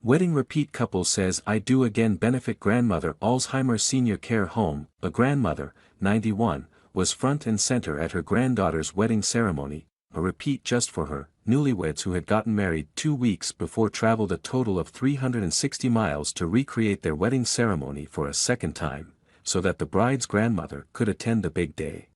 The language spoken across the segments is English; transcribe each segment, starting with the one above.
Wedding repeat couple says I do again benefit grandmother Alzheimer Senior Care Home. A grandmother, 91, was front and center at her granddaughter's wedding ceremony, a repeat just for her. Newlyweds who had gotten married 2 weeks before traveled a total of 360 miles to recreate their wedding ceremony for a second time, so that the bride's grandmother could attend the big day.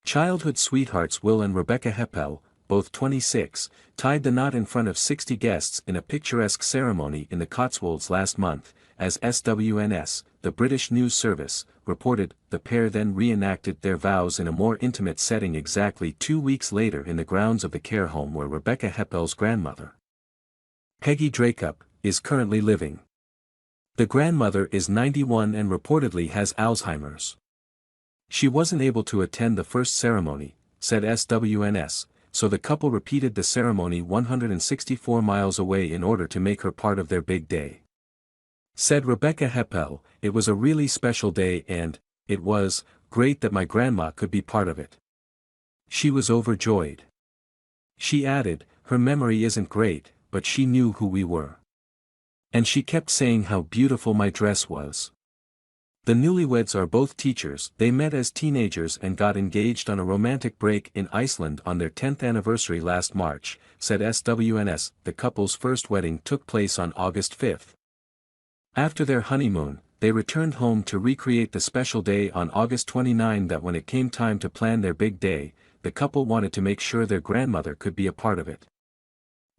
Childhood sweethearts Will and Rebecca Heppel, both 26, tied the knot in front of 60 guests in a picturesque ceremony in the Cotswolds last month, as SWNS, the British news service, reported. The pair then reenacted their vows in a more intimate setting exactly 2 weeks later in the grounds of the care home where Rebecca Heppel's grandmother, Peggy Dracup, is currently living. The grandmother is 91 and reportedly has Alzheimer's. She wasn't able to attend the first ceremony, said SWNS, so the couple repeated the ceremony 164 miles away in order to make her part of their big day. Said Rebecca Heppel, "It was a really special day and, it was, great that my grandma could be part of it. She was overjoyed." She added, "Her memory isn't great, but she knew who we were. And she kept saying how beautiful my dress was." The newlyweds are both teachers. They met as teenagers and got engaged on a romantic break in Iceland on their 10th anniversary last March, said SWNS. The couple's first wedding took place on August 5. After their honeymoon, they returned home to recreate the special day on August 29. That when it came time to plan their big day, the couple wanted to make sure their grandmother could be a part of it.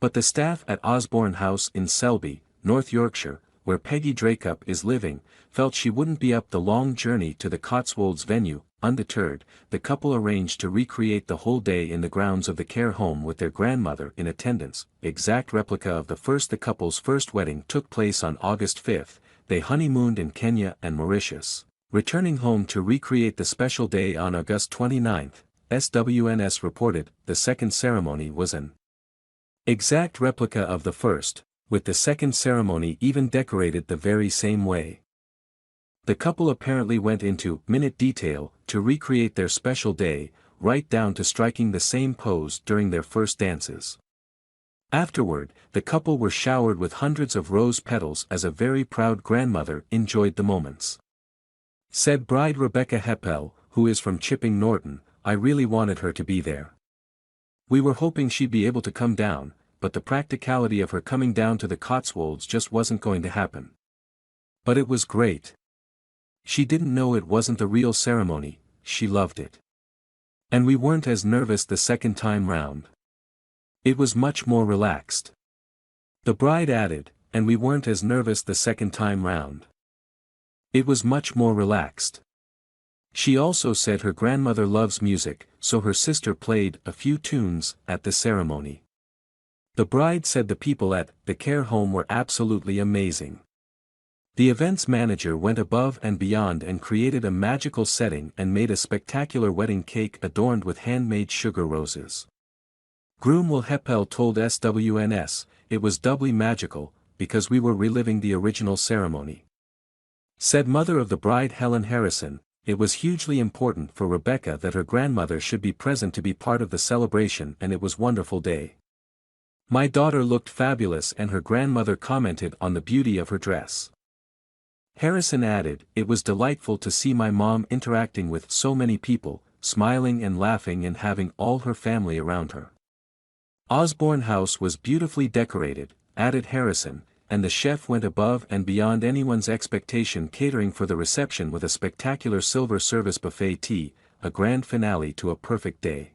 But the staff at Osborne House in Selby, North Yorkshire, where Peggy Dracup is living, felt she wouldn't be up the long journey to the Cotswolds venue. Undeterred, the couple arranged to recreate the whole day in the grounds of the care home with their grandmother in attendance. Exact replica of the couple's first wedding took place on August 5. They honeymooned in Kenya and Mauritius, returning home to recreate the special day on August 29. SWNS reported. The second ceremony was an exact replica of the first, with the second ceremony even decorated the very same way. The couple apparently went into minute detail to recreate their special day, right down to striking the same pose during their first dances. Afterward, the couple were showered with hundreds of rose petals as a very proud grandmother enjoyed the moments. Said bride Rebecca Heppel, who is from Chipping Norton, "I really wanted her to be there. We were hoping she'd be able to come down, but the practicality of her coming down to the Cotswolds just wasn't going to happen. But it was great. She didn't know it wasn't the real ceremony, she loved it. And we weren't as nervous the second time round. It was much more relaxed." The bride added, "And we weren't as nervous the second time round. It was much more relaxed." She also said her grandmother loves music, so her sister played a few tunes at the ceremony. The bride said the people at the care home were absolutely amazing. The events manager went above and beyond and created a magical setting and made a spectacular wedding cake adorned with handmade sugar roses. Groom Will Heppel told SWNS, "It was doubly magical, because we were reliving the original ceremony." Said mother of the bride Helen Harrison, "It was hugely important for Rebecca that her grandmother should be present to be part of the celebration, and it was a wonderful day. My daughter looked fabulous and her grandmother commented on the beauty of her dress." Harrison added, "It was delightful to see my mom interacting with so many people, smiling and laughing and having all her family around her. Osborne House was beautifully decorated," added Harrison, "and the chef went above and beyond anyone's expectation catering for the reception with a spectacular silver service buffet tea, a grand finale to a perfect day."